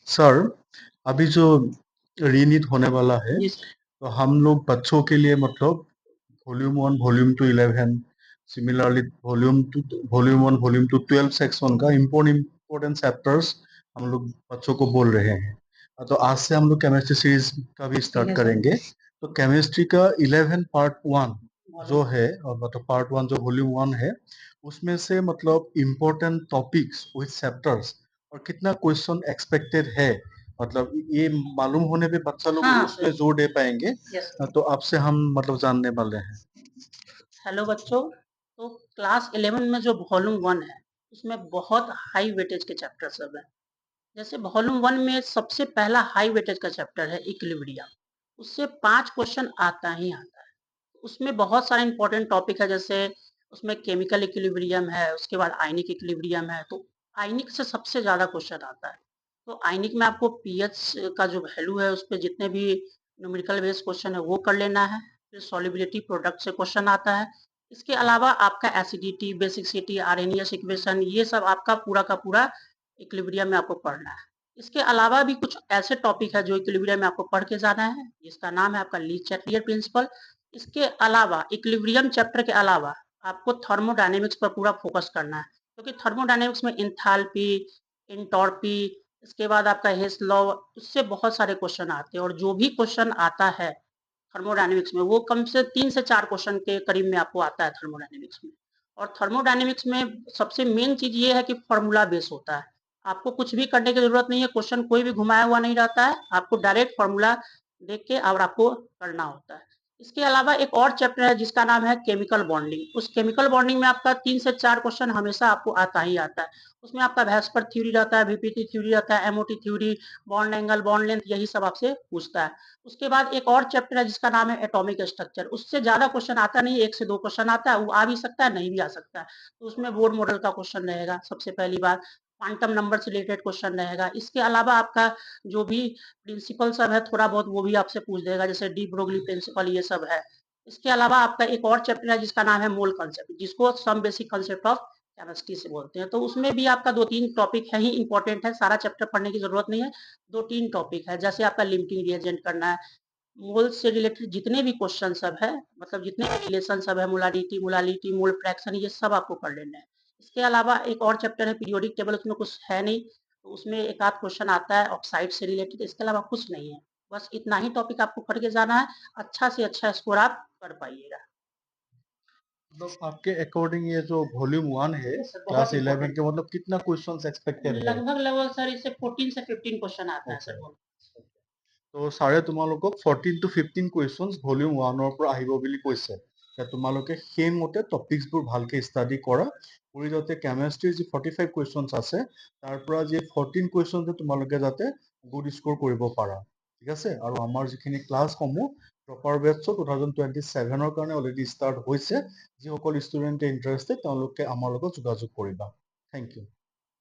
Sir, अभी जो रीनीट होने वाला है, जी सर। तो हम लोग बच्चों के लिए मतलब volume 1, volume 2, 11, similarly volume 1, volume 2, 12 section का इम्पोर्टेंट चैप्टर्स हम लोग बच्चों को बोल रहे हैं। तो आज से हम लोग केमिस्ट्री सीरीज का भी स्टार्ट करेंगे। तो केमिस्ट्री का 11 पार्ट 1 जो है, और मतलब पार्ट 1 जो वॉल्यूम 1 है, उसमें से मतलब इम्पोर्टेंट टॉपिक्स विद चैप्टर्स और कितना क्वेश्चन एक्सपेक्टेड है, मतलब ये मालूम होने पे बच्चा लोग हाँ उसमें सर। जोर दे पाएंगे। यस। तो आपसे हम मतलब जानने वाले हैं। हेलो बच्चों, तो क्लास 11 में जो वॉल्यूम 1 है, उसमें बहुत हाई वेटेज के चैप्टर सब हैं। जैसे वॉल्यूम 1 में सबसे पहला हाई वेटेज का चैप्टर है इक्विलिब्रियम। उससे 5 क्वेश्चन आता ही आता है। उसमें बहुत सारे इंपॉर्टेंट टॉपिक है, जैसे उसमें केमिकल इक्विलिब्रियम है, उसके बाद आयनिक इक्विलिब्रियम है। तो आयनिक से सबसे ज़्यादा क्वेश्चन आता है। तो आयनिक में आपको पीएच का जो वैल्यू है, उस पे जितने भी न्यूमेरिकल बेस्ड क्वेश्चन है वो कर लेना है। फिर सॉल्युबिलिटी प्रोडक्ट से क्वेश्चन आता है। इसके अलावा आपका एसिडिटी, बेसिसिटी, आरएनएस इक्वेशन, ये सब आपका पूरा का पूरा इक्विलिब्रियम में आपको पढ़ना है। इसके अलावा भी कुछ ऐसे टॉपिक है जो इक्विलिब्रियम में आपको पढ़ के जाना है, जिसका नाम है आपका ली-चैटलियर प्रिंसिपल। इसके अलावा इक्विलिब्रियम चैप्टर के अलावा आपको थर्मोडायनेमिक्स पर पूरा फोकस करना है, क्योंकि थर्मोडायनेमिक्स में एंथैल्पी, एंटॉल्पी, इसके बाद आपका हेस लॉ, उससे बहुत सारे क्वेश्चन आते हैं। और जो भी क्वेश्चन आता है थर्मोडायनेमिक्स में, वो कम से 3 से 4 क्वेश्चन के करीब में आपको आता है थर्मोडायनेमिक्स में। और थर्मोडायनेमिक्स में सबसे मेन चीज ये है कि फॉर्मूला बेस होता है। आपको कुछ भी करने की जरूरत नहीं है, क्वेश्चन कोई भी घुमाया हुआ नहीं रहता है, आपको डायरेक्ट फॉर्मूला देख के और आपको करना होता है। इसके अलावा एक और चैप्टर है जिसका नाम है केमिकल बॉन्डिंग। उस केमिकल बॉन्डिंग में आपका 3 से 4 क्वेश्चन हमेशा आपको आता ही आता है। उसमें आपका वैस्पर थ्योरी रहता है, वीपीटी थ्योरी रहता है, MOT theory, bond angle, bond length, यही सब आपसे पूछता है। उसके बाद एक और चैप्टर है जिसका नाम है एटॉमिक स्ट्रक्चर। उससे ज्यादा क्वेश्चन आता नहीं, 1 से 2 क्वेश्चन आता है, वो आ भी सकता है, नहीं भी आ सकता है। तो उसमें बोर्ड मॉडल का क्वेश्चन रहेगा सबसे पहली बार, क्वांटम नंबर से रिलेटेड क्वेश्चन रहेगा। इसके अलावा आपका जो भी प्रिंसिपल सब है थोड़ा बहुत, वो भी आपसे पूछ देगा, जैसे डी ब्रोगली प्रिंसिपल, ये सब है। इसके अलावा आपका एक और चैप्टर है जिसका नाम है मोल कंसेप्ट, जिसको some basic concept of chemistry से बोलते हैं। तो उसमें भी आपका 2-3 टॉपिक है ही इंपॉर्टेंट है, सारा चैप्टर पढ़ने की जरूरत नहीं है। 2-3 टॉपिक है, जैसे आपका लिमिटिंग रिएजेंट करना है, मोल से रिलेटेड जितने भी क्वेश्चन सब है, मतलब जितने रिलेशन सब है, मोलालिटी, मोल फ्रैक्शन, ये सब आपको कर लेना है। इसके अलावा एक और चैप्टर है पीरियोडिक टेबल, उसमें कुछ है नहीं, तो उसमें एक आध क्वेश्चन आता है ऑक्साइड से रिलेटेड। इसके अलावा कुछ नहीं है, बस इतना ही टॉपिक आपको पढ़ के जाना है। अच्छा से अच्छा स्कोर आप कर पाइएगा। मतलब आपके अकॉर्डिंग ये जो वॉल्यूम 1 है क्लास 11 के, मतलब कितना क्वेश्चंस एक्सपेक्टेड है? लगभग सर इससे 14 से 15 क्वेश्चन आता है ओके। सर। তো ছাৰে তোমালোকক 14 to 15 কুৱেশ্যনছ ভলিউম 1 পৰা আহিব বুলি কৈছে। তোমালোকে সেইমতে টপিকছবোৰ ভালকে ষ্টাডি কৰা, কৰি যাতে কেমেষ্ট্ৰিৰ যি 45 কুৱেশ্যনছ আছে তাৰ পৰা যি 14 কুৱেশ্যনছ তোমালোকে যাতে গুড স্ক'ৰ কৰিব পাৰা। ঠিক আছে? আৰু আমাৰ যিখিনি ক্লাছসমূহ প্ৰপাৰ বেটছৰ 2027 কাৰণে অলৰেডি ষ্টাৰ্ট হৈছে। যিসকল ষ্টুডেণ্টে ইণ্টাৰেষ্টেড তেওঁলোকে আমাৰ লগত যোগাযোগ কৰিবা। Thank you.